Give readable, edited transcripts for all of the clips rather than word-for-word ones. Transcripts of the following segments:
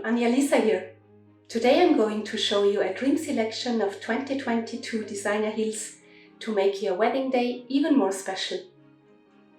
Anja-Lisa here. Today I'm going to show you a dream selection of 2022 designer heels to make your wedding day even more special.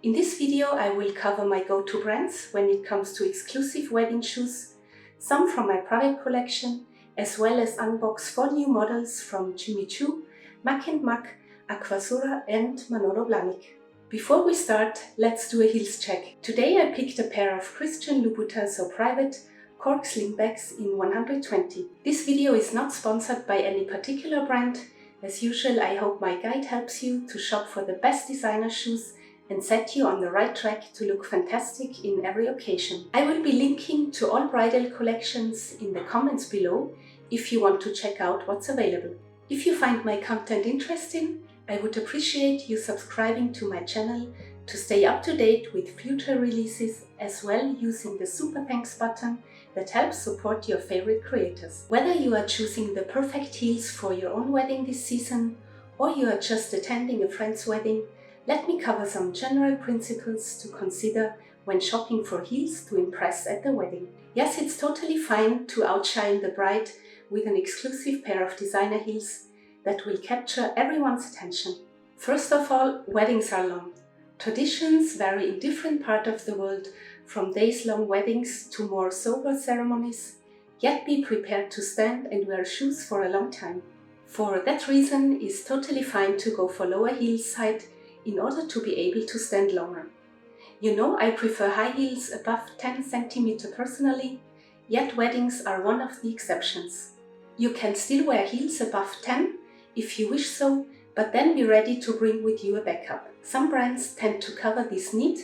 In this video I will cover my go-to brands when it comes to exclusive wedding shoes, some from my private collection, as well as unbox 4 new models from Choo, Mach Mach, Aquazurra and Manolo Blahnik. Before we start, let's do a heels check. Today I picked a pair of Christian Louboutin So Private cork slingbacks in 120. This video is not sponsored by any particular brand. As usual, I hope my guide helps you to shop for the best designer shoes and set you on the right track to look fantastic in every occasion. I will be linking to all bridal collections in the comments below if you want to check out what's available. If you find my content interesting, I would appreciate you subscribing to my channel to stay up to date with future releases, as well using the super thanks button that helps support your favorite creators. Whether you are choosing the perfect heels for your own wedding this season, or you are just attending a friend's wedding, let me cover some general principles to consider when shopping for heels to impress at the wedding. Yes, it's totally fine to outshine the bride with an exclusive pair of designer heels that will capture everyone's attention. First of all, weddings are long. Traditions vary in different parts of the world, from days-long weddings to more sober ceremonies, yet be prepared to stand and wear shoes for a long time. For that reason, it's totally fine to go for lower heel height in order to be able to stand longer. You know, I prefer high heels above 10 cm personally, yet weddings are one of the exceptions. You can still wear heels above 10 if you wish so, but then be ready to bring with you a backup. Some brands tend to cover this need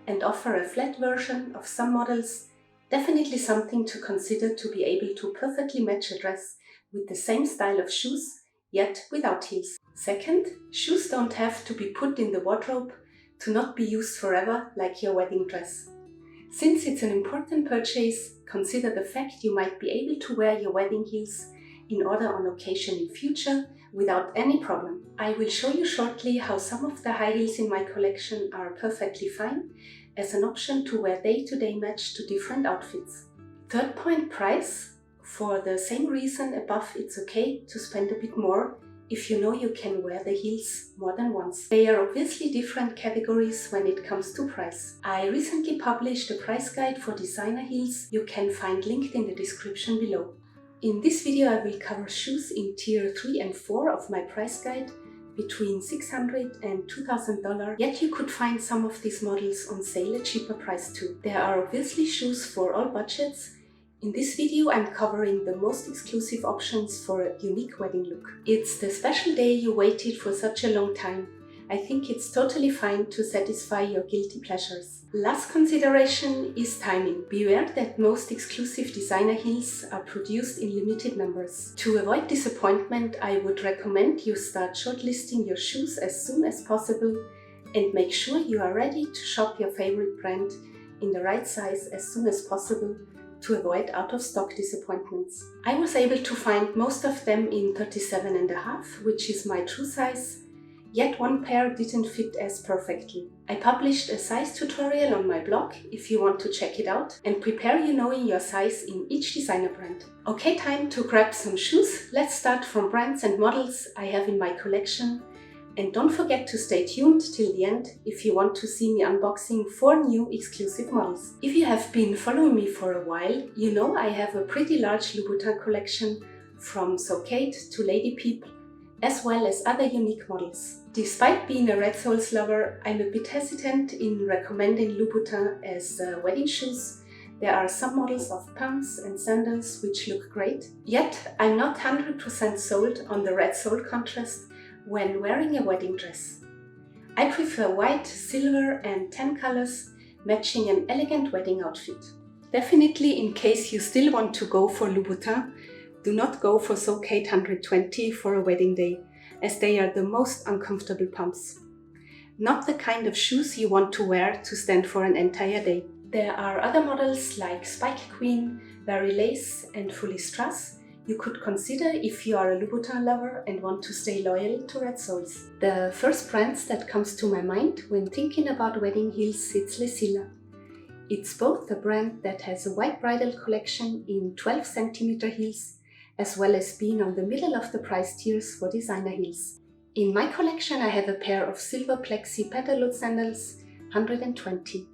and offer a flat version of some models, definitely something to consider to be able to perfectly match a dress with the same style of shoes, yet without heels. Second, shoes don't have to be put in the wardrobe to not be used forever like your wedding dress. Since it's an important purchase, consider the fact you might be able to wear your wedding heels in order on occasion in future without any problem. I will show you shortly how some of the high heels in my collection are perfectly fine as an option to wear day-to-day match to different outfits. Third point, price. For the same reason above, it's okay to spend a bit more if you know you can wear the heels more than once. They are obviously different categories when it comes to price. I recently published a price guide for designer heels you can find linked in the description below. In this video I will cover shoes in tier 3 and 4 of my price guide between $600 and $2,000, yet you could find some of these models on sale at cheaper price too. There are obviously shoes for all budgets. In this video I'm covering the most exclusive options for a unique wedding look. It's the special day you waited for such a long time. I think it's totally fine to satisfy your guilty pleasures. Last consideration is timing. Beware that most exclusive designer heels are produced in limited numbers. To avoid disappointment, I would recommend you start shortlisting your shoes as soon as possible and make sure you are ready to shop your favorite brand in the right size as soon as possible to avoid out-of-stock disappointments. I was able to find most of them in 37.5, which is my true size. Yet one pair didn't fit as perfectly. I published a size tutorial on my blog if you want to check it out and prepare you knowing your size in each designer brand. Okay, time to grab some shoes. Let's start from brands and models I have in my collection. And don't forget to stay tuned till the end if you want to see me unboxing 4 new exclusive models. If you have been following me for a while, you know I have a pretty large Louboutin collection from So Kate to Lady Peep, as well as other unique models. Despite being a Red Soles lover, I'm a bit hesitant in recommending Louboutin as wedding shoes. There are some models of pumps and sandals which look great, yet I'm not 100% sold on the red sole contrast when wearing a wedding dress. I prefer white, silver and tan colors matching an elegant wedding outfit. Definitely, in case you still want to go for Louboutin, do not go for So Kate 120 for a wedding day, as they are the most uncomfortable pumps. Not the kind of shoes you want to wear to stand for an entire day. There are other models like Spike Queen, Very Lace and Fully Strass you could consider if you are a Louboutin lover and want to stay loyal to red soles. The first brands that comes to my mind when thinking about wedding heels is Le Silla. It's both a brand that has a wide bridal collection in 12 cm heels, as well as being on the middle of the price tiers for designer heels. In my collection I have a pair of silver plexi pedalwood sandals, 120.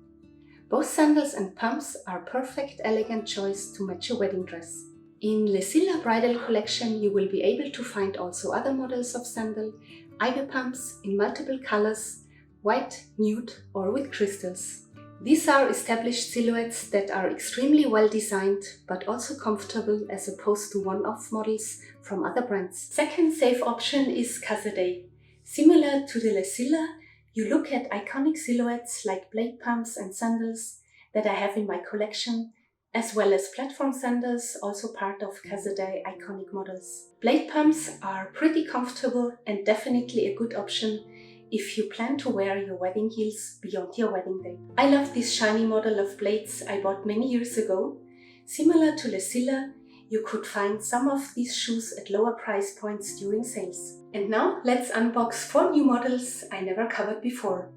Both sandals and pumps are perfect elegant choice to match your wedding dress. In Le Silla bridal collection you will be able to find also other models of sandal, ivy pumps in multiple colors, white, nude or with crystals. These are established silhouettes that are extremely well designed but also comfortable as opposed to one-off models from other brands. Second safe option is Casadei. Similar to the Le Silla, you look at iconic silhouettes like blade pumps and sandals that I have in my collection, as well as platform sandals, also part of Casadei iconic models. Blade pumps are pretty comfortable and definitely a good option if you plan to wear your wedding heels beyond your wedding day. I love this shiny model of blades I bought many years ago. Similar to Le Silla, you could find some of these shoes at lower price points during sales. And now let's unbox 4 new models I never covered before.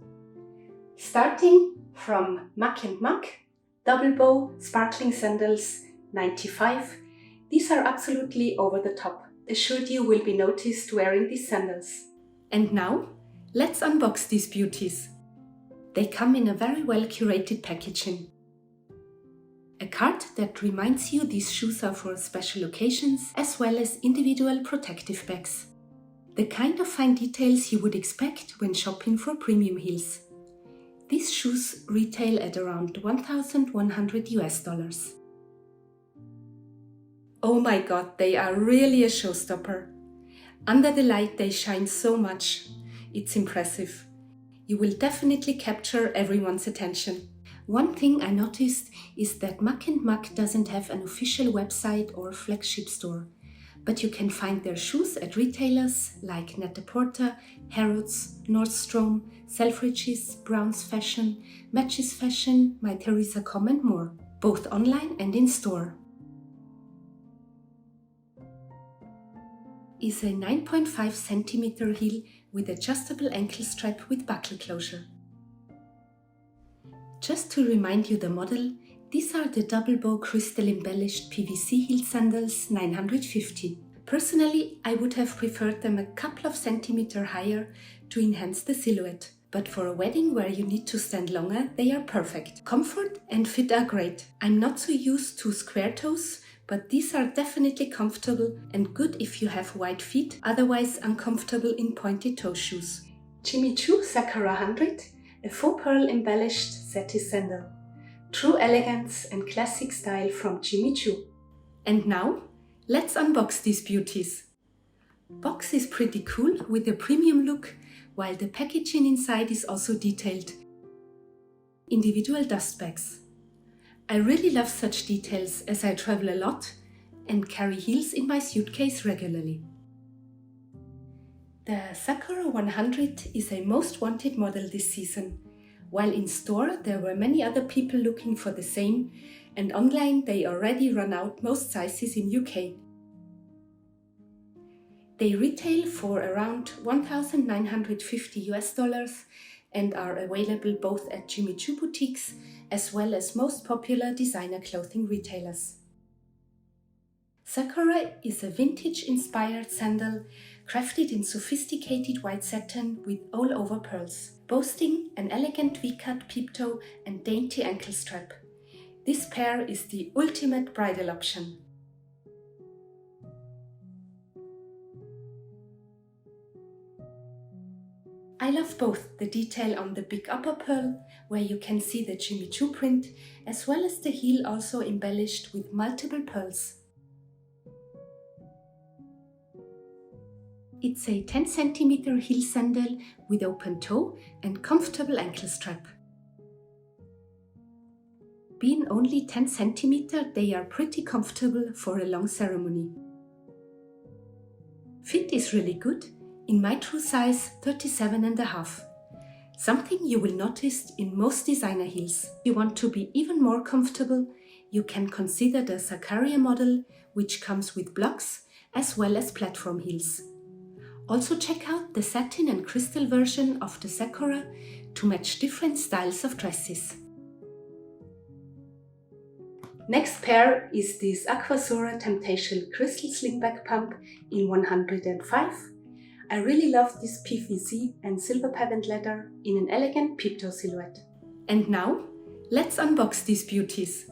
Starting from Mach Mach, double bow sparkling sandals 95. These are absolutely over the top. Assured you will be noticed wearing these sandals. And now let's unbox these beauties. They come in a very well curated packaging. A card that reminds you these shoes are for special occasions, as well as individual protective bags. The kind of fine details you would expect when shopping for premium heels. These shoes retail at around $1,100. Oh my god, they are really a showstopper. Under the light they shine so much. It's impressive. You will definitely capture everyone's attention. One thing I noticed is that Mach Mach doesn't have an official website or flagship store, but you can find their shoes at retailers like Net-a-Porter, Harrods, Nordstrom, Selfridges, Browns Fashion, Matches Fashion, Mytheresa.com and more, both online and in store. Is a 9.5 cm heel with adjustable ankle strap with buckle closure. Just to remind you the model, these are the double bow crystal embellished PVC heel sandals 950. Personally, I would have preferred them a couple of centimeters higher to enhance the silhouette, but for a wedding where you need to stand longer, they are perfect. Comfort and fit are great. I'm not so used to square toes, but these are definitely comfortable and good if you have wide feet, otherwise uncomfortable in pointed toe shoes. Jimmy Choo Sakura 100, a faux pearl embellished satin sandal. True elegance and classic style from Jimmy Choo. And now, let's unbox these beauties. Box is pretty cool with a premium look, while the packaging inside is also detailed. Individual dust bags. I really love such details as I travel a lot and carry heels in my suitcase regularly. The Sakura 100 is a most wanted model this season. While in store there were many other people looking for the same, and online they already run out most sizes in UK. They retail for around $1,950 and are available both at Jimmy Choo boutiques as well as most popular designer clothing retailers. Sakura is a vintage-inspired sandal crafted in sophisticated white satin with all-over pearls, boasting an elegant V-cut peep toe and dainty ankle strap. This pair is the ultimate bridal option. I love both the detail on the big upper pearl, where you can see the Jimmy Choo print, as well as the heel also embellished with multiple pearls. It's a 10 cm heel sandal with open toe and comfortable ankle strap. Being only 10 cm, they are pretty comfortable for a long ceremony. Fit is really good. In my true size 37.5. Something you will notice in most designer heels. If you want to be even more comfortable, you can consider the Sakura model, which comes with blocks as well as platform heels. Also check out the satin and crystal version of the Sakura to match different styles of dresses. Next pair is this Aquazurra Temptation Crystal Slingback Pump in 105. I really love this PVC and silver patent leather in an elegant peep-toe silhouette. And now, let's unbox these beauties.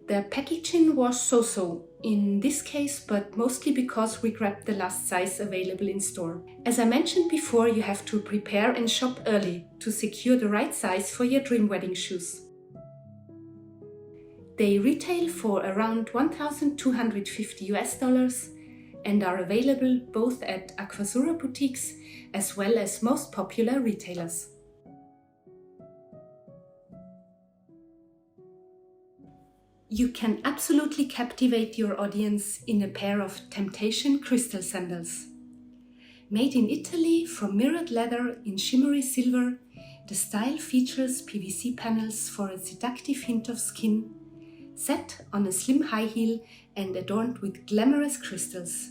The packaging was so-so in this case, but mostly because we grabbed the last size available in store. As I mentioned before, you have to prepare and shop early to secure the right size for your dream wedding shoes. They retail for around $1,250 and are available both at Aquazurra boutiques as well as most popular retailers. You can absolutely captivate your audience in a pair of Temptation crystal sandals. Made in Italy from mirrored leather in shimmery silver, the style features PVC panels for a seductive hint of skin, set on a slim high heel and adorned with glamorous crystals.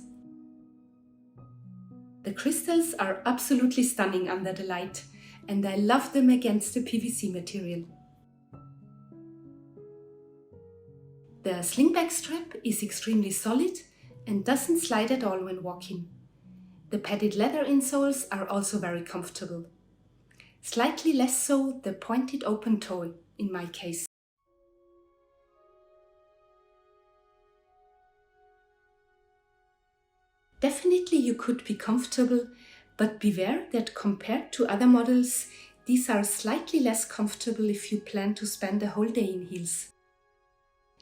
The crystals are absolutely stunning under the light, and I love them against the PVC material. The slingback strap is extremely solid and doesn't slide at all when walking. The padded leather insoles are also very comfortable. Slightly less so the pointed open toe in my case. Definitely you could be comfortable, but beware that compared to other models, these are slightly less comfortable if you plan to spend a whole day in heels.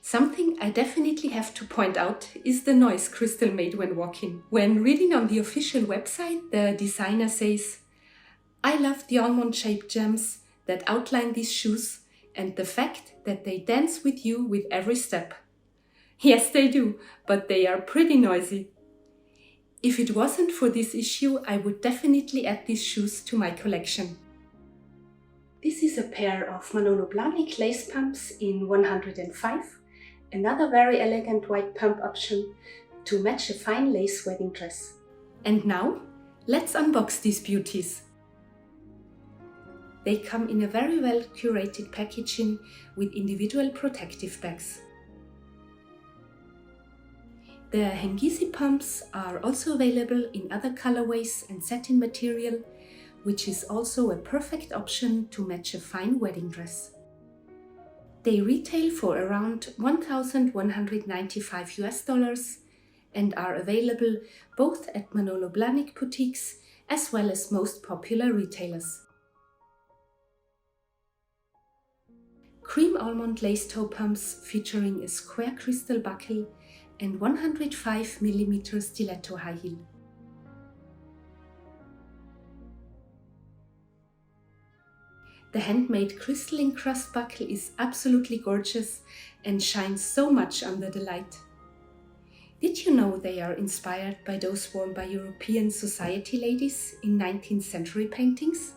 Something I definitely have to point out is the noise crystal made when walking. When reading on the official website, the designer says, "I love the almond-shaped gems that outline these shoes and the fact that they dance with you with every step." Yes, they do, but they are pretty noisy. If it wasn't for this issue, I would definitely add these shoes to my collection. This is a pair of Manolo Blahnik lace pumps in 105. Another very elegant white pump option to match a fine lace wedding dress. And now, let's unbox these beauties. They come in a very well curated packaging with individual protective bags. The Hengisi pumps are also available in other colorways and satin material, which is also a perfect option to match a fine wedding dress. They retail for around $1,195 and are available both at Manolo Blahnik boutiques as well as most popular retailers. Cream almond lace toe pumps featuring a square crystal buckle and 105 mm stiletto high heel. The handmade crystal encrust buckle is absolutely gorgeous and shines so much under the light. Did you know they are inspired by those worn by European society ladies in 19th century paintings?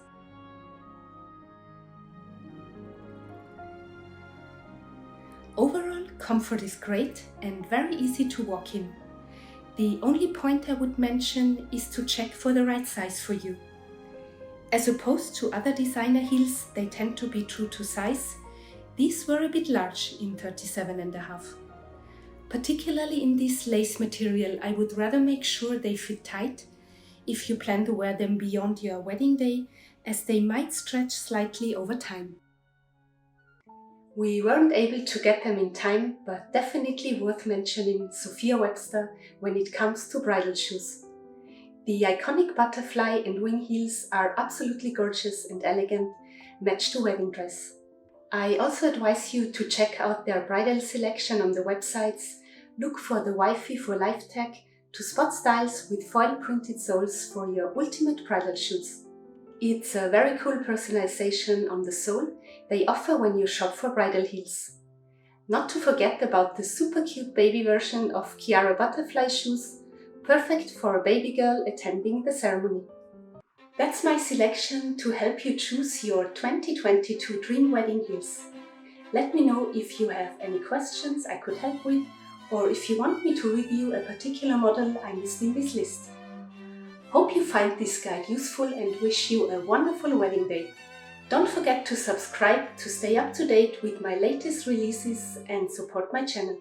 Overall, comfort is great and very easy to walk in. The only point I would mention is to check for the right size for you. As opposed to other designer heels, they tend to be true to size. These were a bit large in 37.5. Particularly in this lace material, I would rather make sure they fit tight if you plan to wear them beyond your wedding day, as they might stretch slightly over time. We weren't able to get them in time, but definitely worth mentioning Sophia Webster when it comes to bridal shoes. The iconic butterfly and wing heels are absolutely gorgeous and elegant, match the wedding dress. I also advise you to check out their bridal selection on the websites. Look for the Wi-Fi for Life tag to spot styles with foil printed soles for your ultimate bridal shoots. It's a very cool personalization on the sole they offer when you shop for bridal heels. Not to forget about the super cute baby version of Chiara butterfly shoes, perfect for a baby girl attending the ceremony. That's my selection to help you choose your 2022 dream wedding heels. Let me know if you have any questions I could help with, or if you want me to review a particular model I missed in this list. Hope you find this guide useful and wish you a wonderful wedding day. Don't forget to subscribe to stay up to date with my latest releases and support my channel.